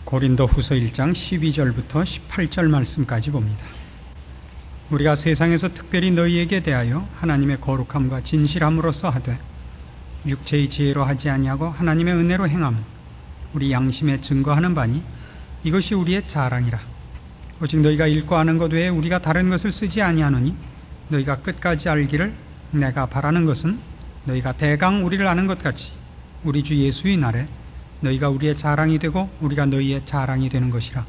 고린도후서 1장 12절부터 18절 말씀까지 봅니다. 우리가 세상에서 특별히 너희에게 대하여 하나님의 거룩함과 진실함으로써 하되 육체의 지혜로 하지 아니하고 하나님의 은혜로 행함은 우리 양심에 증거하는 바니 이것이 우리의 자랑이라. 오직 너희가 읽고 아는 것 외에 우리가 다른 것을 쓰지 아니하노니 너희가 끝까지 알기를 내가 바라는 것은 너희가 대강 우리를 아는 것 같이 우리 주 예수의 날에 너희가 우리의 자랑이 되고 우리가 너희의 자랑이 되는 것이라.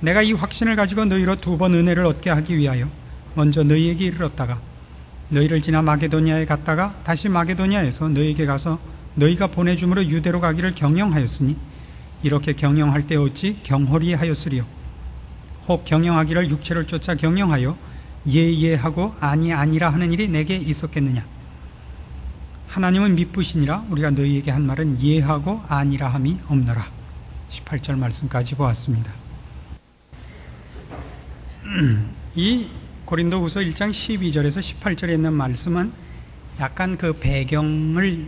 내가 이 확신을 가지고 너희로 2번 은혜를 얻게 하기 위하여 먼저 너희에게 이르렀다가 너희를 지나 마게도냐에 갔다가 다시 마게도냐에서 너희에게 가서 너희가 보내줌으로 유대로 가기를 경영하였으니 이렇게 경영할 때 어찌 경홀히 하였으리요. 혹 경영하기를 육체를 쫓아 경영하여 예하고 아니라 하는 일이 내게 있었겠느냐. 하나님은 미쁘시니라 우리가 너희에게 한 말은 예하고 아니라 함이 없노라. 18절 말씀까지 보았습니다. 이 고린도후서 1장 12절에서 18절에 있는 말씀은 약간 그 배경을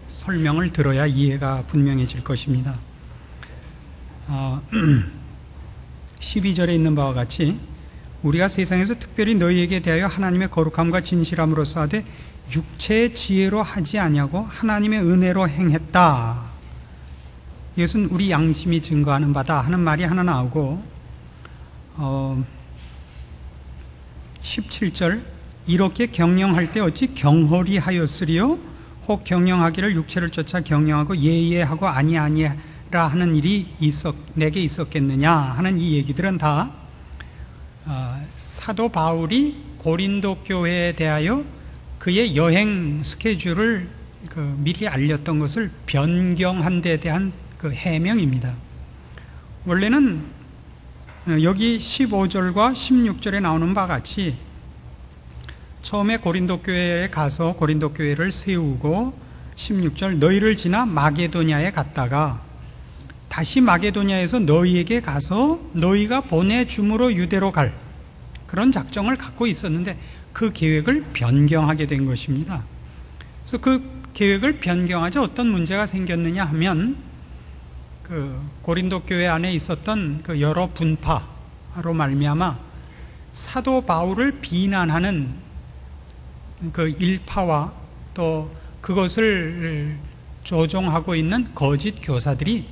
설명을 들어야 이해가 분명해질 것입니다. 12절에 있는 바와 같이 우리가 세상에서 특별히 너희에게 대하여 하나님의 거룩함과 진실함으로써 하되 육체의 지혜로 하지 아니하고 하나님의 은혜로 행했다. 이것은 우리 양심이 증거하는 바다 하는 말이 하나 나오고 17절 이렇게 경영할 때 어찌 경홀히 하였으리요. 혹 경영하기를 육체를 쫓아 경영하고 예하고 아니라 하는 일이 내게 있었겠느냐 하는 이 얘기들은 다 사도 바울이 고린도 교회에 대하여 그의 여행 스케줄을 미리 알렸던 것을 변경한 데 대한 그 해명입니다. 원래는 여기 15절과 16절에 나오는 바와 같이 처음에 고린도 교회에 가서 고린도 교회를 세우고 16절 너희를 지나 마게도냐에 갔다가 다시 마게도냐에서 너희에게 가서 너희가 보내줌으로 유대로 갈 그런 작정을 갖고 있었는데 그 계획을 변경하게 된 것입니다. 그래서 그 계획을 변경하자 어떤 문제가 생겼느냐 하면 그 고린도 교회 안에 있었던 그 여러 분파로 말미암아 사도 바울을 비난하는 그 일파와 또 그것을 조종하고 있는 거짓 교사들이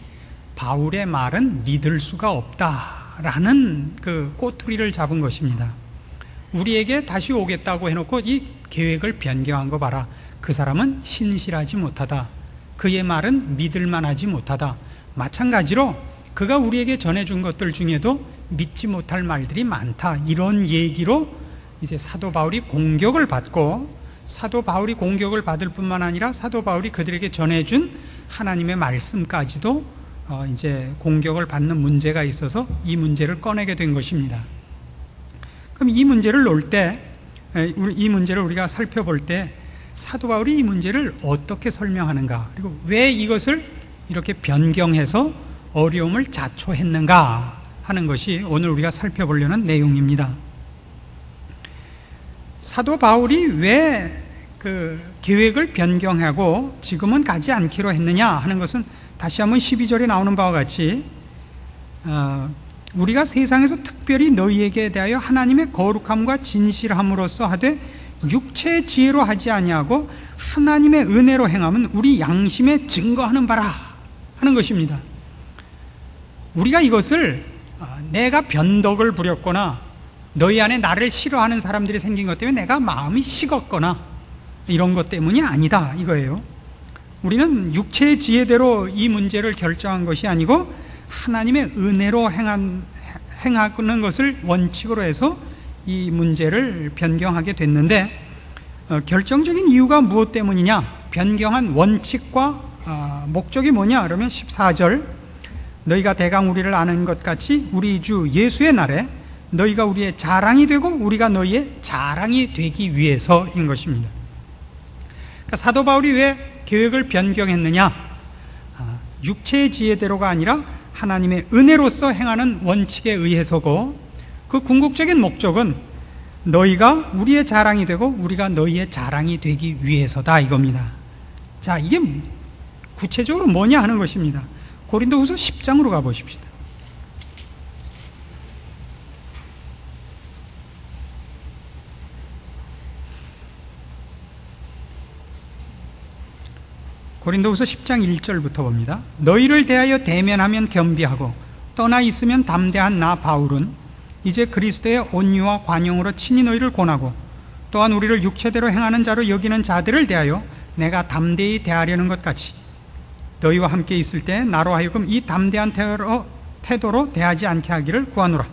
바울의 말은 믿을 수가 없다라는 그 꼬투리를 잡은 것입니다. 우리에게 다시 오겠다고 해놓고 이 계획을 변경한 거 봐라. 그 사람은 신실하지 못하다. 그의 말은 믿을만하지 못하다. 마찬가지로 그가 우리에게 전해준 것들 중에도 믿지 못할 말들이 많다. 이런 얘기로 이제 사도 바울이 공격을 받고 사도 바울이 공격을 받을 뿐만 아니라 사도 바울이 그들에게 전해준 하나님의 말씀까지도 이제 공격을 받는 문제가 있어서 이 문제를 꺼내게 된 것입니다. 그럼 이 문제를 놓을 때, 이 문제를 우리가 살펴볼 때 사도 바울이 이 문제를 어떻게 설명하는가, 그리고 왜 이것을 이렇게 변경해서 어려움을 자초했는가 하는 것이 오늘 우리가 살펴보려는 내용입니다. 사도 바울이 왜 그 계획을 변경하고 지금은 가지 않기로 했느냐 하는 것은 다시 한번 12절에 나오는 바와 같이 우리가 세상에서 특별히 너희에게 대하여 하나님의 거룩함과 진실함으로써 하되 육체의 지혜로 하지 아니하고 하나님의 은혜로 행함은 우리 양심에 증거하는 바라 하는 것입니다. 우리가 이것을 내가 변덕을 부렸거나 너희 안에 나를 싫어하는 사람들이 생긴 것 때문에 내가 마음이 식었거나 이런 것 때문이 아니다 이거예요. 우리는 육체의 지혜대로 이 문제를 결정한 것이 아니고 하나님의 은혜로 행하는 것을 원칙으로 해서 이 문제를 변경하게 됐는데 결정적인 이유가 무엇 때문이냐, 변경한 원칙과 목적이 뭐냐 그러면 14절 너희가 대강 우리를 아는 것 같이 우리 주 예수의 날에 너희가 우리의 자랑이 되고 우리가 너희의 자랑이 되기 위해서인 것입니다. 그러니까 사도 바울이 왜 계획을 변경했느냐, 육체의 지혜대로가 아니라 하나님의 은혜로서 행하는 원칙에 의해서고 그 궁극적인 목적은 너희가 우리의 자랑이 되고 우리가 너희의 자랑이 되기 위해서다 이겁니다. 자, 이게 구체적으로 뭐냐 하는 것입니다. 고린도후서 10장으로 가보십시다. 고린도후서 10장 1절부터 봅니다. 너희를 대하여 대면하면 겸비하고 떠나 있으면 담대한 나 바울은 이제 그리스도의 온유와 관용으로 친히 너희를 권하고 또한 우리를 육체대로 행하는 자로 여기는 자들을 대하여 내가 담대히 대하려는 것 같이 너희와 함께 있을 때 나로 하여금 이 담대한 태도로 대하지 않게 하기를 구하노라.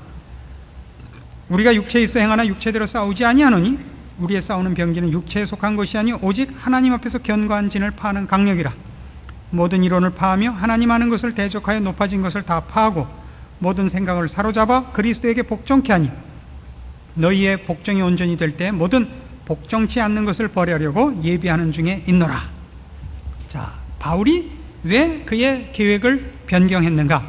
우리가 육체에 있어 행하나 육체대로 싸우지 아니하노니 우리의 싸우는 병기는 육체에 속한 것이 아니 오직 하나님 앞에서 견고한 진을 파하는 강력이라. 모든 이론을 파하며 하나님 아는 것을 대적하여 높아진 것을 다 파하고 모든 생각을 사로잡아 그리스도에게 복종케 하니 너희의 복종이 온전히 될 때 모든 복종치 않는 것을 버리려고 예비하는 중에 있노라. 자, 바울이 왜 그의 계획을 변경했는가?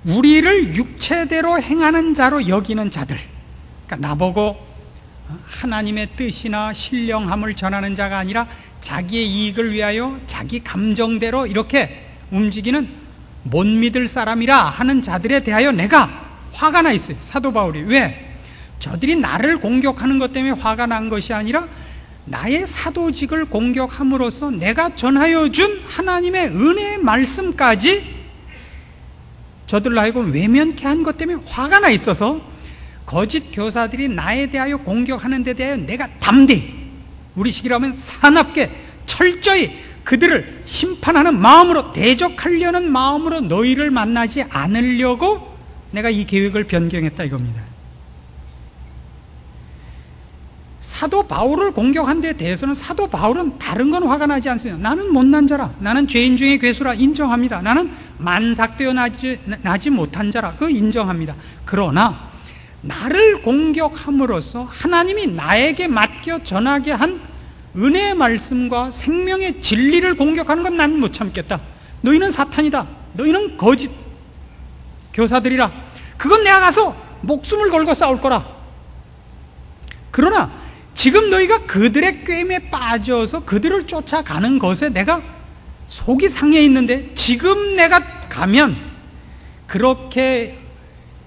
우리를 육체대로 행하는 자로 여기는 자들, 그러니까 나보고 하나님의 뜻이나 신령함을 전하는 자가 아니라 자기의 이익을 위하여 자기 감정대로 이렇게 움직이는 못 믿을 사람이라 하는 자들에 대하여 내가 화가 나 있어요. 사도 바울이. 왜? 저들이 나를 공격하는 것 때문에 화가 난 것이 아니라 나의 사도직을 공격함으로써 내가 전하여 준 하나님의 은혜의 말씀까지 저들로 하여금 외면케 한 것 때문에 화가 나 있어서 거짓 교사들이 나에 대하여 공격하는 데 대하여 내가 담대히, 우리식이라면 사납게 철저히 그들을 심판하는 마음으로, 대적하려는 마음으로 너희를 만나지 않으려고 내가 이 계획을 변경했다 이겁니다. 사도 바울을 공격한 데 대해서는 사도 바울은 다른 건 화가 나지 않습니다. 나는 못난 자라, 나는 죄인 중에 괴수라 인정합니다. 나는 만삭되어 나지 못한 자라, 그거 인정합니다. 그러나 나를 공격함으로써 하나님이 나에게 맡겨 전하게 한 은혜의 말씀과 생명의 진리를 공격하는 건 난 못 참겠다. 너희는 사탄이다, 너희는 거짓 교사들이라, 그건 내가 가서 목숨을 걸고 싸울 거라. 그러나 지금 너희가 그들의 꾀임에 빠져서 그들을 쫓아가는 것에 내가 속이 상해 있는데, 지금 내가 가면 그렇게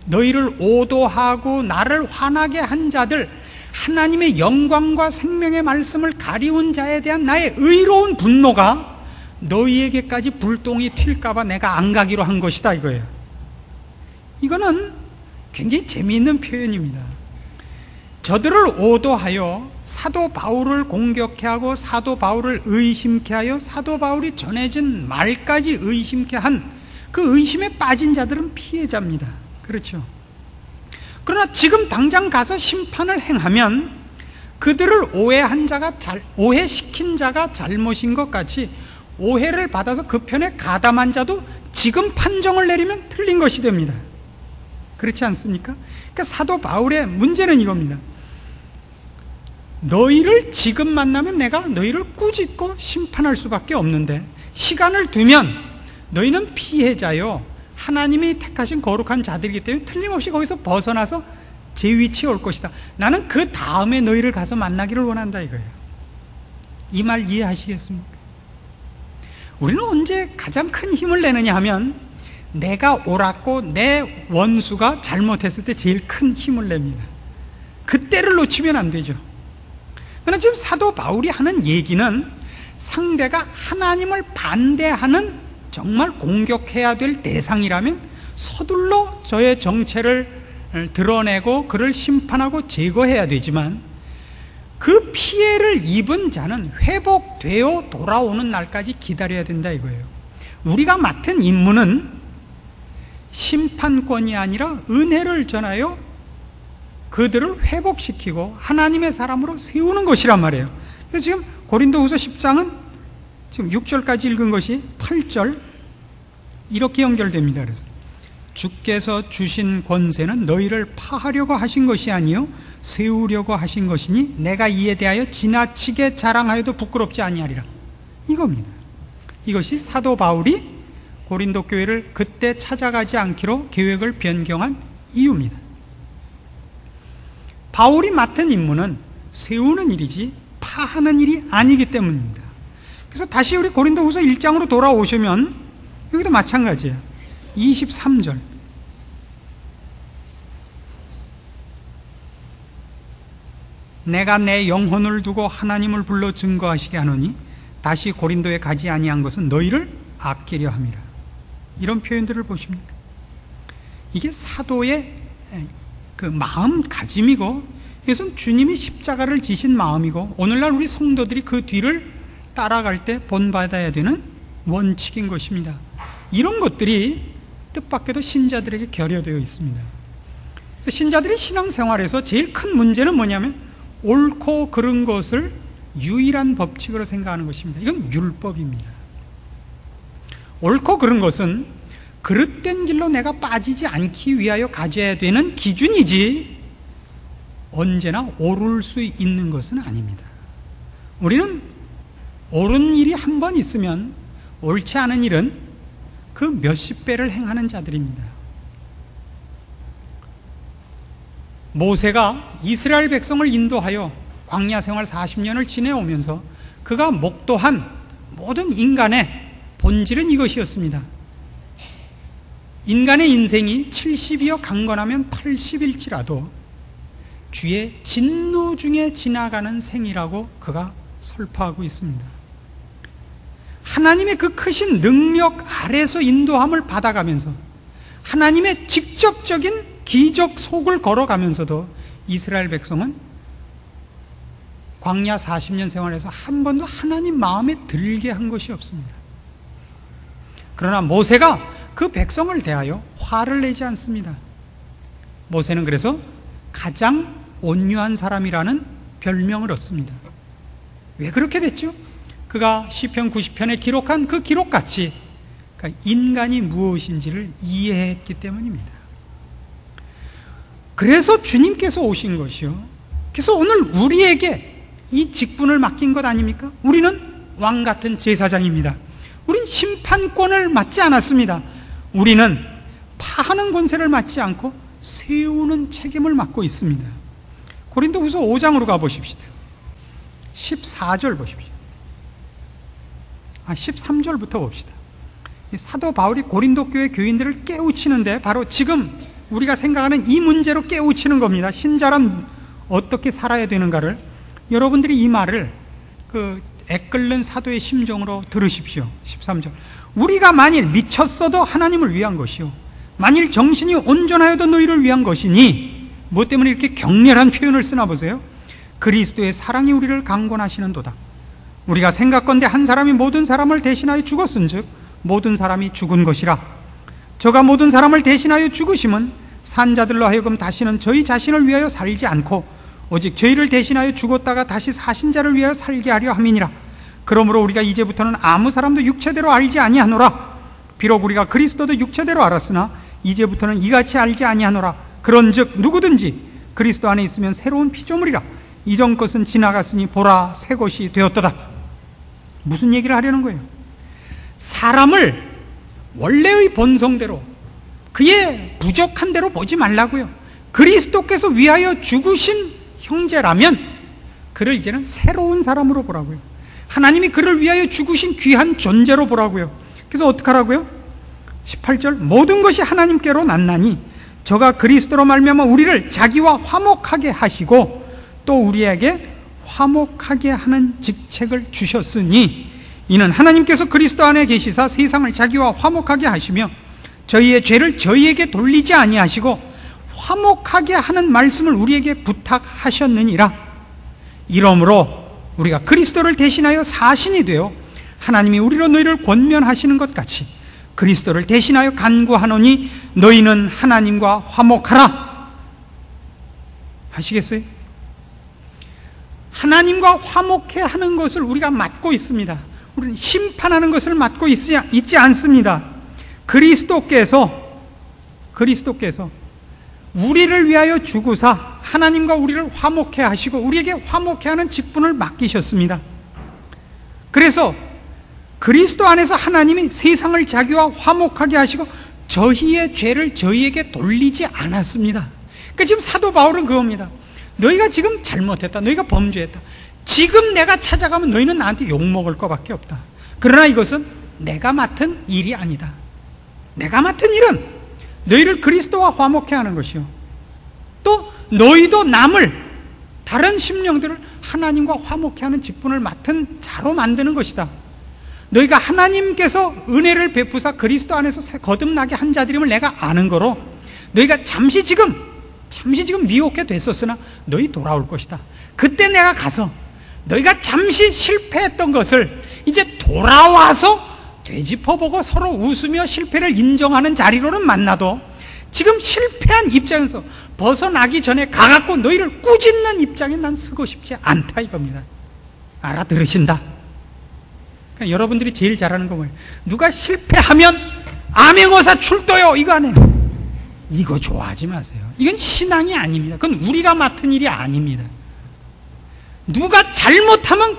너희를 오도하고 나를 화나게 한 자들, 하나님의 영광과 생명의 말씀을 가리운 자에 대한 나의 의로운 분노가 너희에게까지 불똥이 튈까봐 내가 안 가기로 한 것이다 이거예요. 이거는 굉장히 재미있는 표현입니다. 저들을 오도하여 사도 바울을 공격해 하고 사도 바울을 의심케 하여 사도 바울이 전해진 말까지 의심케 한 그 의심에 빠진 자들은 피해자입니다. 그렇죠. 그러나 지금 당장 가서 심판을 행하면 그들을 오해시킨 자가 잘못인 것 같이 오해를 받아서 그 편에 가담한 자도 지금 판정을 내리면 틀린 것이 됩니다. 그렇지 않습니까? 그러니까 사도 바울의 문제는 이겁니다. 너희를 지금 만나면 내가 너희를 꾸짖고 심판할 수밖에 없는데, 시간을 두면 너희는 피해자요, 하나님이 택하신 거룩한 자들이기 때문에 틀림없이 거기서 벗어나서 제 위치에 올 것이다. 나는 그 다음에 너희를 가서 만나기를 원한다 이거예요. 이 말 이해하시겠습니까? 우리는 언제 가장 큰 힘을 내느냐 하면 내가 옳았고 내 원수가 잘못했을 때 제일 큰 힘을 냅니다. 그때를 놓치면 안 되죠. 그러나 지금 사도 바울이 하는 얘기는 상대가 하나님을 반대하는 정말 공격해야 될 대상이라면 서둘러 저의 정체를 드러내고 그를 심판하고 제거해야 되지만, 그 피해를 입은 자는 회복되어 돌아오는 날까지 기다려야 된다 이거예요. 우리가 맡은 임무는 심판권이 아니라 은혜를 전하여 그들을 회복시키고 하나님의 사람으로 세우는 것이란 말이에요. 그래서 지금 고린도후서 10장은 지금 6절까지 읽은 것이 8절 이렇게 연결됩니다. 그래서 주께서 주신 권세는 너희를 파하려고 하신 것이 아니요 세우려고 하신 것이니 내가 이에 대하여 지나치게 자랑하여도 부끄럽지 아니하리라, 이겁니다. 이것이 사도 바울이 고린도 교회를 그때 찾아가지 않기로 계획을 변경한 이유입니다. 바울이 맡은 임무는 세우는 일이지 파하는 일이 아니기 때문입니다. 그래서 다시 우리 고린도후서 1장으로 돌아오시면 여기도 마찬가지예요. 23절. 내가 내 영혼을 두고 하나님을 불러 증거하시게 하노니 다시 고린도에 가지 아니한 것은 너희를 아끼려 함이라. 이런 표현들을 보십니까? 이게 사도의 그 마음가짐이고, 이것은 주님이 십자가를 지신 마음이고, 오늘날 우리 성도들이 그 뒤를 따라갈 때 본받아야 되는 원칙인 것입니다. 이런 것들이 뜻밖에도 신자들에게 결여되어 있습니다. 그래서 신자들이 신앙생활에서 제일 큰 문제는 뭐냐면 옳고 그른 것을 유일한 법칙으로 생각하는 것입니다. 이건 율법입니다. 옳고 그른 것은 그릇된 길로 내가 빠지지 않기 위하여 가져야 되는 기준이지 언제나 옳을 수 있는 것은 아닙니다. 우리는 옳은 일이 한 번 있으면 옳지 않은 일은 그 몇십 배를 행하는 자들입니다. 모세가 이스라엘 백성을 인도하여 광야 생활 40년을 지내오면서 그가 목도한 모든 인간의 본질은 이것이었습니다. 인간의 인생이 70이여 강건하면 80일지라도 주의 진노 중에 지나가는 생이라고 그가 설파하고 있습니다. 하나님의 그 크신 능력 아래서 인도함을 받아가면서 하나님의 직접적인 기적 속을 걸어가면서도 이스라엘 백성은 광야 40년 생활에서 한 번도 하나님 마음에 들게 한 것이 없습니다. 그러나 모세가 그 백성을 대하여 화를 내지 않습니다. 모세는 그래서 가장 온유한 사람이라는 별명을 얻습니다. 왜 그렇게 됐죠? 그가 시편 90편에 기록한 그 기록같이 그러니까 인간이 무엇인지를 이해했기 때문입니다. 그래서 주님께서 오신 것이요. 그래서 오늘 우리에게 이 직분을 맡긴 것 아닙니까? 우리는 왕 같은 제사장입니다. 우린 심판권을 맡지 않았습니다. 우리는 파하는 권세를 맡지 않고 세우는 책임을 맡고 있습니다. 고린도후서 5장으로 가보십시다. 14절 보십시오. 13절부터 봅시다. 사도 바울이 고린도 교회 교인들을 깨우치는데 바로 지금 우리가 생각하는 이 문제로 깨우치는 겁니다. 신자란 어떻게 살아야 되는가를. 여러분들이 이 말을 애끓는 사도의 심정으로 들으십시오. 13절. 우리가 만일 미쳤어도 하나님을 위한 것이요 만일 정신이 온전하여도 너희를 위한 것이니, 뭐 때문에 이렇게 격렬한 표현을 쓰나 보세요. 그리스도의 사랑이 우리를 강권하시는도다. 우리가 생각건대 한 사람이 모든 사람을 대신하여 죽었은즉 모든 사람이 죽은 것이라. 저가 모든 사람을 대신하여 죽으심은 산자들로 하여금 다시는 저희 자신을 위하여 살지 않고 오직 저희를 대신하여 죽었다가 다시 사신 자를 위하여 살게 하려 함이니라. 그러므로 우리가 이제부터는 아무 사람도 육체대로 알지 아니하노라. 비록 우리가 그리스도도 육체대로 알았으나 이제부터는 이같이 알지 아니하노라. 그런즉 누구든지 그리스도 안에 있으면 새로운 피조물이라. 이전 것은 지나갔으니 보라 새 것이 되었도다. 무슨 얘기를 하려는 거예요? 사람을 원래의 본성대로 그의 부족한 대로 보지 말라고요. 그리스도께서 위하여 죽으신 형제라면 그를 이제는 새로운 사람으로 보라고요. 하나님이 그를 위하여 죽으신 귀한 존재로 보라고요. 그래서 어떻게 하라고요? 18절. 모든 것이 하나님께로 났나니 저가 그리스도로 말미암아 우리를 자기와 화목하게 하시고 또 우리에게 화목하게 하는 직책을 주셨으니 이는 하나님께서 그리스도 안에 계시사 세상을 자기와 화목하게 하시며 저희의 죄를 저희에게 돌리지 아니하시고 화목하게 하는 말씀을 우리에게 부탁하셨느니라. 이러므로 우리가 그리스도를 대신하여 사신이 되어 하나님이 우리로 너희를 권면하시는 것 같이 그리스도를 대신하여 간구하노니 너희는 하나님과 화목하라. 하시겠어요? 하나님과 화목해 하는 것을 우리가 맡고 있습니다. 우리는 심판하는 것을 맡고 있지 않습니다. 그리스도께서 우리를 위하여 죽으사 하나님과 우리를 화목해 하시고 우리에게 화목해 하는 직분을 맡기셨습니다. 그래서 그리스도 안에서 하나님이 세상을 자기와 화목하게 하시고 저희의 죄를 저희에게 돌리지 않았습니다. 그러니까 지금 사도 바울은 그겁니다. 너희가 지금 잘못했다, 너희가 범죄했다, 지금 내가 찾아가면 너희는 나한테 욕먹을 것밖에 없다. 그러나 이것은 내가 맡은 일이 아니다. 내가 맡은 일은 너희를 그리스도와 화목해 하는 것이요, 또 너희도 남을, 다른 심령들을 하나님과 화목해 하는 직분을 맡은 자로 만드는 것이다. 너희가 하나님께서 은혜를 베푸사 그리스도 안에서 거듭나게 한 자들임을 내가 아는 거로 너희가 잠시 지금 미혹해 됐었으나 너희 돌아올 것이다. 그때 내가 가서 너희가 잠시 실패했던 것을 이제 돌아와서 되짚어보고 서로 웃으며 실패를 인정하는 자리로는 만나도 지금 실패한 입장에서 벗어나기 전에 가갖고 너희를 꾸짖는 입장에 난 서고 싶지 않다 이겁니다. 알아들으신다? 그러니까 여러분들이 제일 잘하는 거 뭐예요? 누가 실패하면 암행어사 출도요 이거 안 해요. 이거 좋아하지 마세요. 이건 신앙이 아닙니다. 그건 우리가 맡은 일이 아닙니다. 누가 잘못하면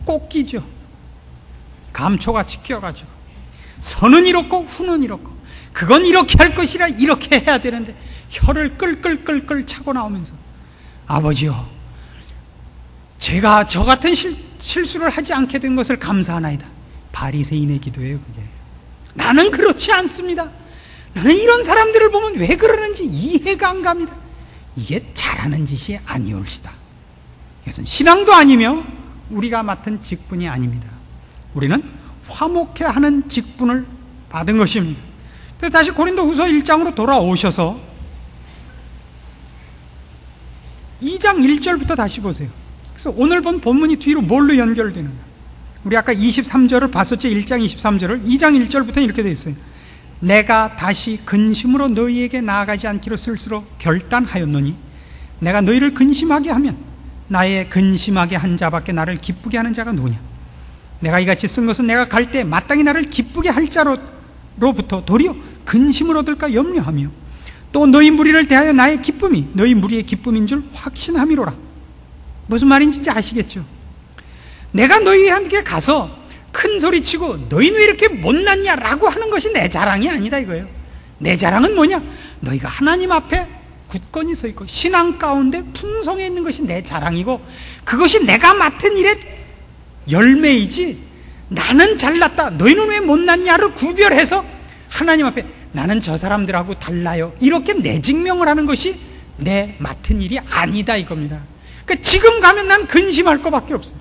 꼭 끼죠. 감초같이 끼어가지고 선은 이렇고 후는 이렇고 그건 이렇게 할 것이라 이렇게 해야 되는데 혀를 끌끌끌끌 차고 나오면서 아버지요, 제가 저 같은 실수를 하지 않게 된 것을 감사하나이다. 바리새인의 기도예요 그게. 나는 그렇지 않습니다. 나는 이런 사람들을 보면 왜 그러는지 이해가 안 갑니다. 이게 잘하는 짓이 아니올시다. 이것은 신앙도 아니며 우리가 맡은 직분이 아닙니다. 우리는 화목해 하는 직분을 받은 것입니다. 그래서 다시 고린도후서 1장으로 돌아오셔서 2장 1절부터 다시 보세요. 그래서 오늘 본 본문이 뒤로 뭘로 연결되는가? 우리 아까 23절을 봤었죠. 1장 23절을. 2장 1절부터는 이렇게 되어 있어요. 내가 다시 근심으로 너희에게 나아가지 않기로 스스로 결단하였노니 내가 너희를 근심하게 하면 나의 근심하게 한 자밖에 나를 기쁘게 하는 자가 누구냐? 내가 이같이 쓴 것은 내가 갈 때 마땅히 나를 기쁘게 할 자로부터 도리어 근심을 얻을까 염려하며 또 너희 무리를 대하여 나의 기쁨이 너희 무리의 기쁨인 줄 확신함이로라. 무슨 말인지 이제 아시겠죠? 내가 너희한테 가서 큰 소리치고 너희는 왜 이렇게 못났냐라고 하는 것이 내 자랑이 아니다 이거예요. 내 자랑은 뭐냐? 너희가 하나님 앞에 굳건히 서 있고 신앙 가운데 풍성해 있는 것이 내 자랑이고 그것이 내가 맡은 일의 열매이지, 나는 잘났다 너희는 왜 못났냐를 구별해서 하나님 앞에 나는 저 사람들하고 달라요 이렇게 내 증명을 하는 것이 내 맡은 일이 아니다 이겁니다. 그러니까 지금 가면 난 근심할 것밖에 없어요.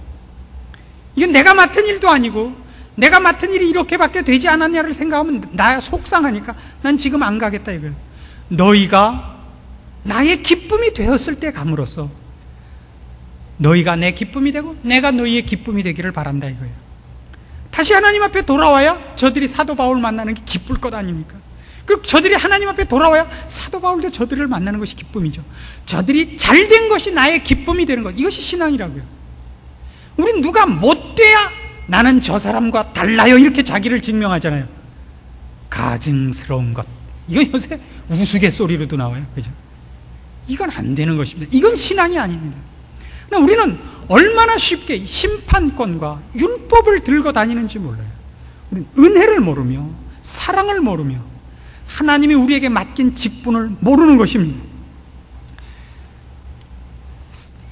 이건 내가 맡은 일도 아니고 내가 맡은 일이 이렇게밖에 되지 않았냐를 생각하면 나 속상하니까 난 지금 안 가겠다 이거예요. 너희가 나의 기쁨이 되었을 때 감으로써 너희가 내 기쁨이 되고 내가 너희의 기쁨이 되기를 바란다 이거예요. 다시 하나님 앞에 돌아와야 저들이 사도 바울 만나는 게 기쁠 것 아닙니까? 그리고 저들이 하나님 앞에 돌아와야 사도 바울도 저들을 만나는 것이 기쁨이죠. 저들이 잘된 것이 나의 기쁨이 되는 것, 이것이 신앙이라고요. 우린 누가 못돼야 나는 저 사람과 달라요 이렇게 자기를 증명하잖아요. 가증스러운 것, 이건 요새 우스갯소리로도 나와요. 그죠? 이건 안 되는 것입니다. 이건 신앙이 아닙니다. 우리는 얼마나 쉽게 심판권과 율법을 들고 다니는지 몰라요. 우리는 은혜를 모르며 사랑을 모르며 하나님이 우리에게 맡긴 직분을 모르는 것입니다.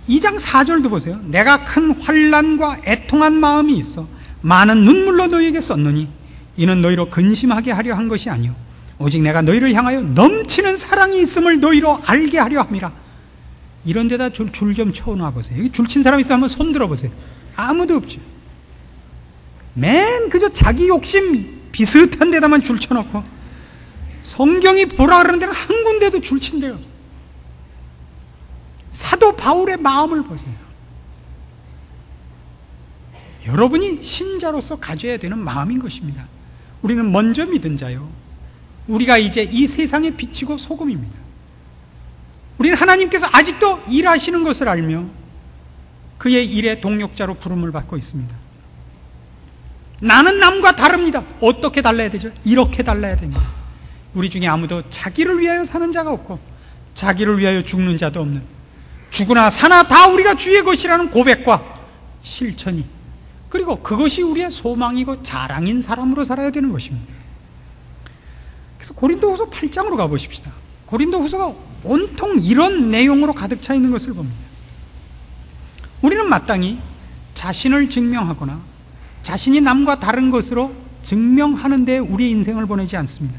2장 4절도 보세요. 내가 큰 환난과 애통한 마음이 있어 많은 눈물로 너희에게 썼노니 이는 너희로 근심하게 하려 한 것이 아니요 오직 내가 너희를 향하여 넘치는 사랑이 있음을 너희로 알게 하려 함이라. 이런 데다 줄 좀 쳐놔 보세요. 여기 줄 친 사람 있으면 한번 손 들어보세요. 아무도 없죠. 맨 그저 자기 욕심 비슷한 데다만 줄 쳐놓고 성경이 보라 그러는 데는 한 군데도 줄 친 데가 없어요. 사도 바울의 마음을 보세요. 여러분이 신자로서 가져야 되는 마음인 것입니다. 우리는 먼저 믿은 자요, 우리가 이제 이 세상에 비치고 소금입니다. 우리는 하나님께서 아직도 일하시는 것을 알며 그의 일의 동력자로 부름을 받고 있습니다. 나는 남과 다릅니다. 어떻게 달라야 되죠? 이렇게 달라야 됩니다. 우리 중에 아무도 자기를 위하여 사는 자가 없고 자기를 위하여 죽는 자도 없는, 죽으나 사나 다 우리가 주의 것이라는 고백과 실천이, 그리고 그것이 우리의 소망이고 자랑인 사람으로 살아야 되는 것입니다. 그래서 고린도후서 8장으로 가보십시다. 고린도후서가 온통 이런 내용으로 가득 차 있는 것을 봅니다. 우리는 마땅히 자신을 증명하거나 자신이 남과 다른 것으로 증명하는 데 우리의 인생을 보내지 않습니다.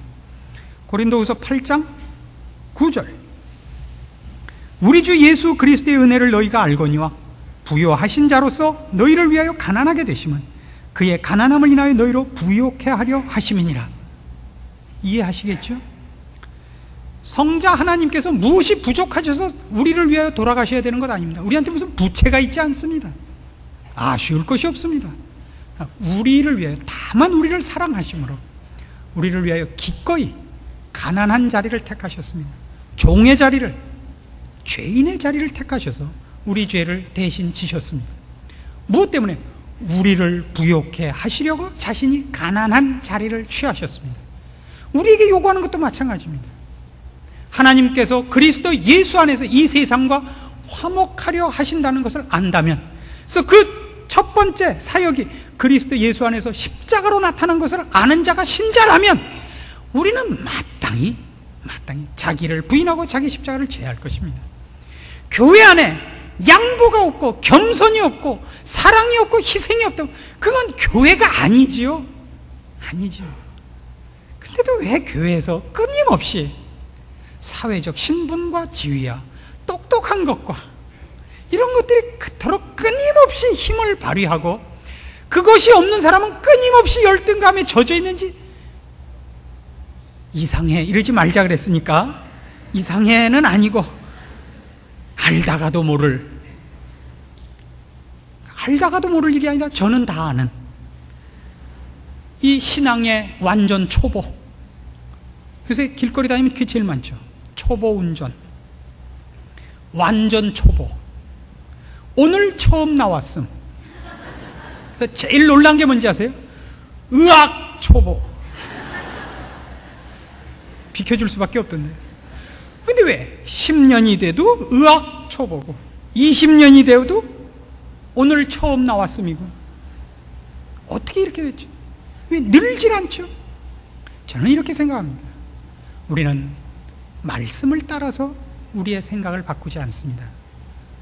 고린도후서 8장 9절, 우리 주 예수 그리스도의 은혜를 너희가 알거니와 부요하신 자로서 너희를 위하여 가난하게 되심은 그의 가난함을 인하여 너희로 부요케 하려 하심이니라. 이해하시겠죠? 성자 하나님께서 무엇이 부족하셔서 우리를 위하여 돌아가셔야 되는 것 아닙니다. 우리한테 무슨 부채가 있지 않습니다. 아쉬울 것이 없습니다. 우리를 위하여, 다만 우리를 사랑하심으로 우리를 위하여 기꺼이 가난한 자리를 택하셨습니다. 종의 자리를, 죄인의 자리를 택하셔서 우리 죄를 대신 지셨습니다. 무엇 때문에? 우리를 부요케 하시려고 자신이 가난한 자리를 취하셨습니다. 우리에게 요구하는 것도 마찬가지입니다. 하나님께서 그리스도 예수 안에서 이 세상과 화목하려 하신다는 것을 안다면, 그래서 그 첫 번째 사역이 그리스도 예수 안에서 십자가로 나타난 것을 아는 자가 신자라면 우리는 마땅히 자기를 부인하고 자기 십자가를 져야 할 것입니다. 교회 안에 양보가 없고 겸손이 없고 사랑이 없고 희생이 없다면 그건 교회가 아니지요. 근데도 왜 교회에서 끊임없이 사회적 신분과 지위야, 똑똑한 것과 이런 것들이 그토록 끊임없이 힘을 발휘하고 그것이 없는 사람은 끊임없이 열등감에 젖어 있는지, 이상해 이러지 말자 그랬으니까 이상해는 아니고 알다가도 모를 일이 아니라 저는 다 아는 이 신앙의 완전 초보. 요새 길거리 다니면 그게 제일 많죠. 초보 운전, 완전 초보. 오늘 처음 나왔음. 제일 놀란 게 뭔지 아세요? 의학 초보. 비켜줄 수밖에 없던데. 근데 왜 10년이 돼도 의학 초보고 20년이 되어도 오늘 처음 나왔음이고, 어떻게 이렇게 됐죠? 왜 늘질 않죠? 저는 이렇게 생각합니다. 우리는 말씀을 따라서 우리의 생각을 바꾸지 않습니다.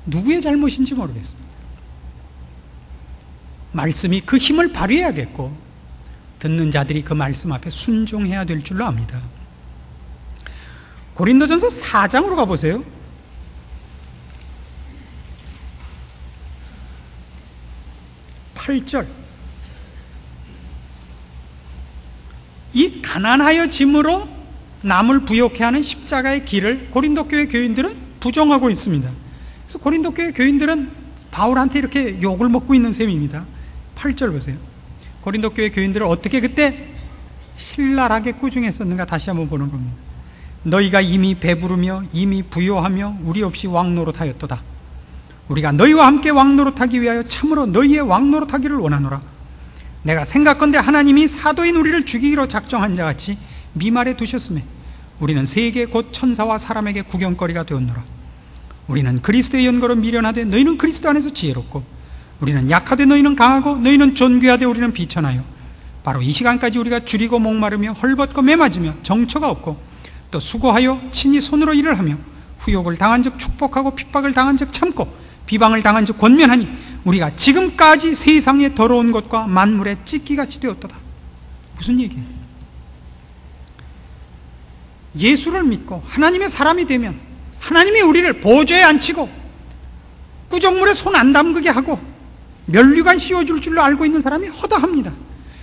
누구의 잘못인지 모르겠습니다. 말씀이 그 힘을 발휘해야겠고 듣는 자들이 그 말씀 앞에 순종해야 될 줄로 압니다. 고린도전서 4장으로 가보세요. 8절. 이 가난하여 짐으로 남을 부요케 하는 십자가의 길을 고린도 교회 교인들은 부정하고 있습니다. 그래서 고린도 교회 교인들은 바울한테 이렇게 욕을 먹고 있는 셈입니다. 8절 보세요. 고린도 교회 교인들은 어떻게 그때 신랄하게 꾸중했었는가 다시 한번 보는 겁니다. 너희가 이미 배부르며 이미 부요하며 우리 없이 왕노릇하였도다. 우리가 너희와 함께 왕노릇하기 위하여 참으로 너희의 왕노릇하기를 원하노라. 내가 생각건대 하나님이 사도인 우리를 죽이기로 작정한 자같이 미말에 두셨으며 우리는 세계 곧 천사와 사람에게 구경거리가 되었노라. 우리는 그리스도의 연고로 미련하되 너희는 그리스도 안에서 지혜롭고, 우리는 약하되 너희는 강하고, 너희는 존귀하되 우리는 비천하여, 바로 이 시간까지 우리가 줄이고 목마르며 헐벗고 매맞으며 정처가 없고, 또 수고하여 친히 손으로 일을 하며 후욕을 당한 즉 축복하고 핍박을 당한 즉 참고 비방을 당한 즉 권면하니 우리가 지금까지 세상의 더러운 것과 만물의 찢기같이 되었도다. 무슨 얘기예요? 예수를 믿고 하나님의 사람이 되면 하나님이 우리를 보좌에 앉히고 구정물에 손 안 담그게 하고 면류관 씌워줄 줄로 알고 있는 사람이 허다합니다.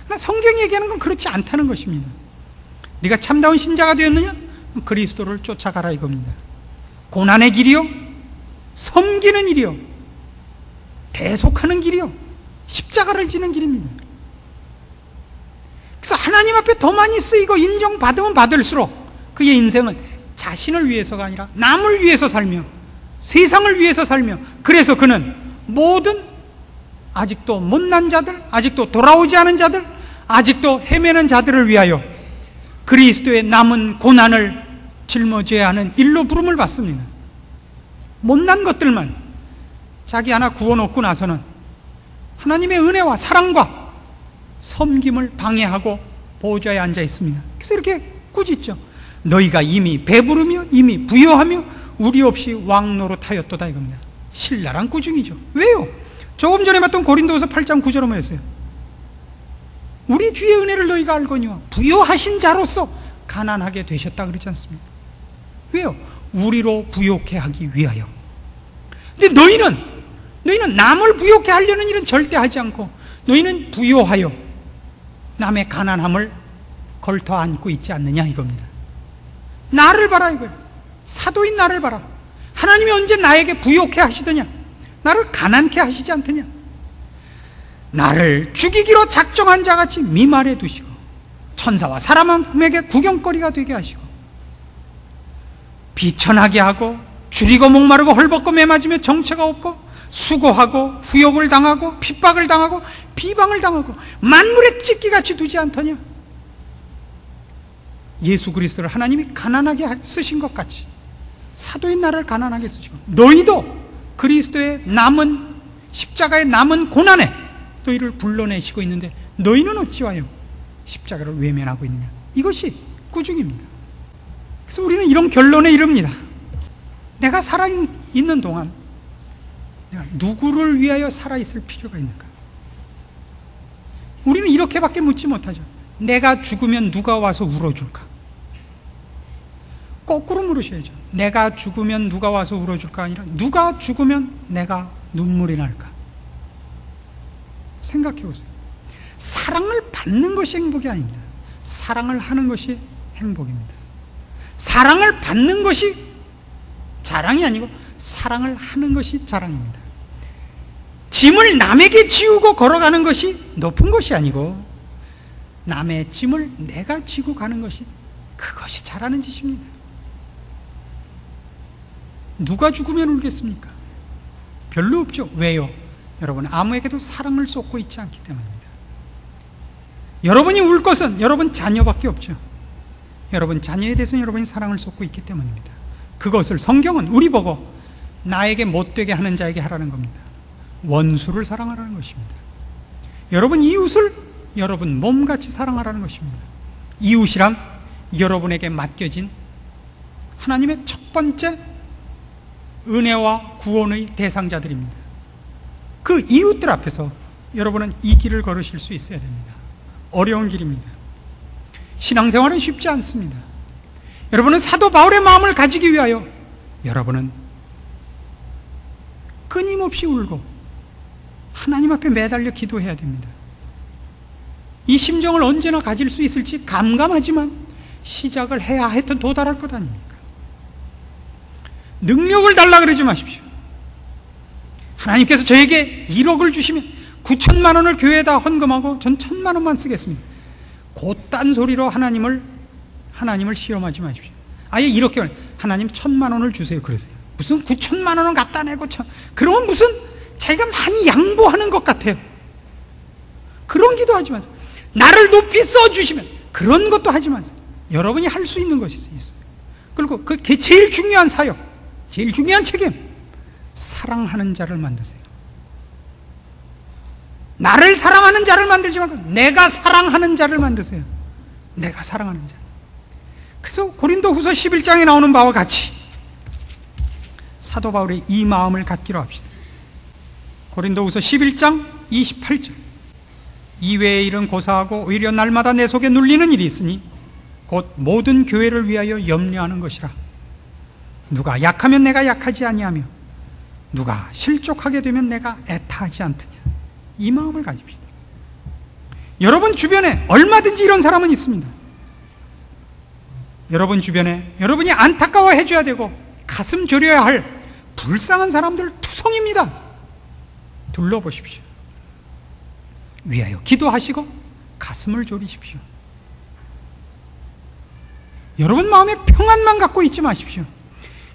그러나 성경이 얘기하는 건 그렇지 않다는 것입니다. 네가 참다운 신자가 되었느냐? 그리스도를 쫓아가라 이겁니다. 고난의 길이요, 섬기는 일이요, 대속하는 길이요, 십자가를 지는 길입니다. 그래서 하나님 앞에 더 많이 쓰이고 인정받으면 받을수록 그의 인생은 자신을 위해서가 아니라 남을 위해서 살며 세상을 위해서 살며, 그래서 그는 모든 아직도 못난 자들, 아직도 돌아오지 않은 자들, 아직도 헤매는 자들을 위하여 그리스도의 남은 고난을 짊어져야 하는 일로 부름을 받습니다. 못난 것들만 자기 하나 구워놓고 나서는 하나님의 은혜와 사랑과 섬김을 방해하고 보좌에 앉아 있습니다. 그래서 이렇게 꾸짖죠. 너희가 이미 배부르며 이미 부요하며 우리 없이 왕노릇하였도다 이겁니다. 신랄한 꾸중이죠. 왜요? 조금 전에 봤던 고린도후서 8장 9절은 뭐였어요? 우리 주의 은혜를 너희가 알거니와 부요하신 자로서 가난하게 되셨다 그러지 않습니까? 왜요? 우리로 부요케 하기 위하여. 근데 너희는 남을 부요케 하려는 일은 절대 하지 않고 너희는 부요하여 남의 가난함을 걸터 안고 있지 않느냐 이겁니다. 나를 봐라 이거예요. 사도인 나를 봐라. 하나님이 언제 나에게 부요케 하시더냐? 나를 가난케 하시지 않더냐? 나를 죽이기로 작정한 자같이 미말해 두시고 천사와 사람에게 구경거리가 되게 하시고 비천하게 하고 줄이고 목마르고 헐벗고 매맞으며 정처가 없고 수고하고 후욕을 당하고 핍박을 당하고 비방을 당하고 만물의 찢기같이 두지 않더냐? 예수 그리스도를 하나님이 가난하게 쓰신 것 같이 사도인 나를 가난하게 쓰시고 너희도 그리스도의 남은 십자가의 남은 고난에 너희를 불러내시고 있는데 너희는 어찌하여 십자가를 외면하고 있느냐? 이것이 꾸중입니다. 그래서 우리는 이런 결론에 이릅니다. 내가 살아있는 동안 내가 누구를 위하여 살아있을 필요가 있는가? 우리는 이렇게밖에 묻지 못하죠. 내가 죽으면 누가 와서 울어줄까? 거꾸로 물으셔야죠. 내가 죽으면 누가 와서 울어줄까 아니라 누가 죽으면 내가 눈물이 날까? 생각해 보세요. 사랑을 받는 것이 행복이 아닙니다. 사랑을 하는 것이 행복입니다. 사랑을 받는 것이 자랑이 아니고 사랑을 하는 것이 자랑입니다. 짐을 남에게 지우고 걸어가는 것이 높은 것이 아니고 남의 짐을 내가 지고 가는 것이 그것이 잘하는 짓입니다. 누가 죽으면 울겠습니까? 별로 없죠. 왜요? 여러분 아무에게도 사랑을 쏟고 있지 않기 때문입니다. 여러분이 울 것은 여러분 자녀밖에 없죠. 여러분 자녀에 대해서는 여러분이 사랑을 쏟고 있기 때문입니다. 그것을 성경은 우리 보고 나에게 못되게 하는 자에게 하라는 겁니다. 원수를 사랑하라는 것입니다. 여러분 이웃을 여러분 몸같이 사랑하라는 것입니다. 이웃이란 여러분에게 맡겨진 하나님의 첫 번째 은혜와 구원의 대상자들입니다. 그 이웃들 앞에서 여러분은 이 길을 걸으실 수 있어야 됩니다. 어려운 길입니다. 신앙생활은 쉽지 않습니다. 여러분은 사도 바울의 마음을 가지기 위하여 여러분은 끊임없이 울고 하나님 앞에 매달려 기도해야 됩니다. 이 심정을 언제나 가질 수 있을지 감감하지만 시작을 해야 하여튼 도달할 것 아닙니까? 능력을 달라 그러지 마십시오. 하나님께서 저에게 1억을 주시면 9천만 원을 교회에다 헌금하고 전 1,000만 원만 쓰겠습니다. 곧단 소리로 하나님을 시험하지 마십시오. 아예 이렇게 하나님 1,000만 원을 주세요 그러세요. 무슨 9천만 원을 갖다 내고 그러면 무슨 자기가 많이 양보하는 것 같아요. 그런 기도하지 마세요. 나를 높이 써주시면 그런 것도 하지 마세요. 여러분이 할 수 있는 것이 있어요. 그리고 그게 제일 중요한 사역, 제일 중요한 책임, 사랑하는 자를 만드세요. 나를 사랑하는 자를 만들지 말고 내가 사랑하는 자를 만드세요. 내가 사랑하는 자. 그래서 고린도후서 11장에 나오는 바와 같이 사도 바울의 이 마음을 갖기로 합시다. 고린도후서 11장 28절 이외의 일은 고사하고 오히려 날마다 내 속에 눌리는 일이 있으니 곧 모든 교회를 위하여 염려하는 것이라. 누가 약하면 내가 약하지 아니하며 누가 실족하게 되면 내가 애타하지 않더냐. 이 마음을 가집시다. 여러분 주변에 얼마든지 이런 사람은 있습니다. 여러분 주변에 여러분이 안타까워해 줘야 되고 가슴 졸여야 할 불쌍한 사람들 투성입니다. 둘러보십시오. 위하여 기도하시고 가슴을 졸이십시오. 여러분 마음에 평안만 갖고 있지 마십시오.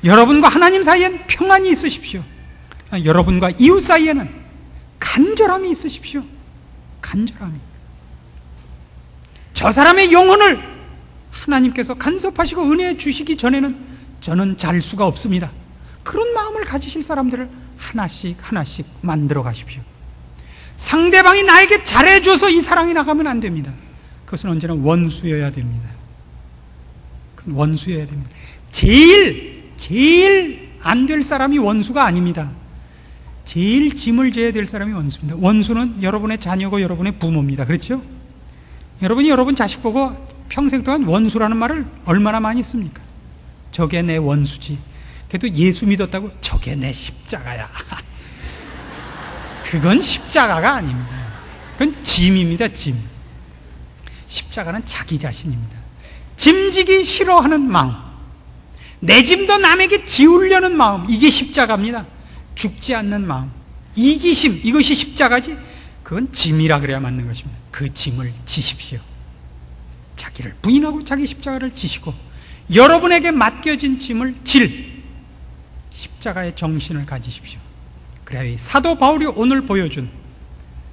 여러분과 하나님 사이엔 평안이 있으십시오. 여러분과 이웃 사이에는 간절함이 있으십시오. 간절함이. 저 사람의 영혼을 하나님께서 간섭하시고 은혜 주시기 전에는 저는 잘 수가 없습니다. 그런 마음을 가지실 사람들을 하나씩 하나씩 만들어 가십시오. 상대방이 나에게 잘해줘서 이 사랑이 나가면 안 됩니다. 그것은 언제나 원수여야 됩니다. 원수여야 됩니다. 제일 안 될 사람이 원수가 아닙니다. 제일 짐을 져야 될 사람이 원수입니다. 원수는 여러분의 자녀고 여러분의 부모입니다. 그렇죠? 여러분이 여러분 자식 보고 평생 동안 원수라는 말을 얼마나 많이 씁니까? 저게 내 원수지. 그래도 예수 믿었다고 저게 내 십자가야. 그건 십자가가 아닙니다. 그건 짐입니다. 짐. 십자가는 자기 자신입니다. 짐지기 싫어하는 마음, 내 짐도 남에게 지우려는 마음, 이게 십자가입니다. 죽지 않는 마음, 이기심, 이것이 십자가지. 그건 짐이라 그래야 맞는 것입니다. 그 짐을 지십시오. 자기를 부인하고 자기 십자가를 지시고 여러분에게 맡겨진 짐을 질 십자가의 정신을 가지십시오. 그래야 이 사도 바울이 오늘 보여준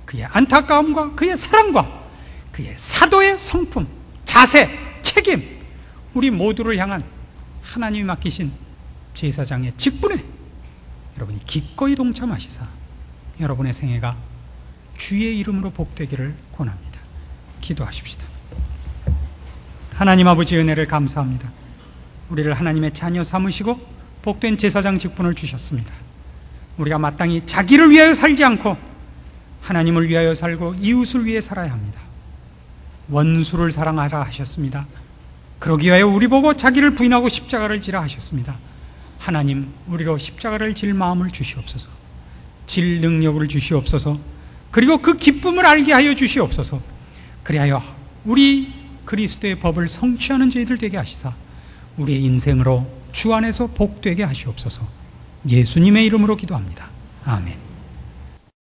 그의 안타까움과 그의 사랑과 그의 사도의 성품, 자세, 책임, 우리 모두를 향한 하나님이 맡기신 제사장의 직분에 여러분이 기꺼이 동참하시사 여러분의 생애가 주의 이름으로 복되기를 권합니다. 기도하십시다. 하나님 아버지 은혜를 감사합니다. 우리를 하나님의 자녀 삼으시고 복된 제사장 직분을 주셨습니다. 우리가 마땅히 자기를 위하여 살지 않고 하나님을 위하여 살고 이웃을 위해 살아야 합니다. 원수를 사랑하라 하셨습니다. 그러기 위하여 우리 보고 자기를 부인하고 십자가를 지라 하셨습니다. 하나님, 우리로 십자가를 질 마음을 주시옵소서. 질 능력을 주시옵소서. 그리고 그 기쁨을 알게 하여 주시옵소서. 그리하여 우리 그리스도의 법을 성취하는 저희들 되게 하시사 우리의 인생으로 주 안에서 복되게 하시옵소서. 예수님의 이름으로 기도합니다. 아멘.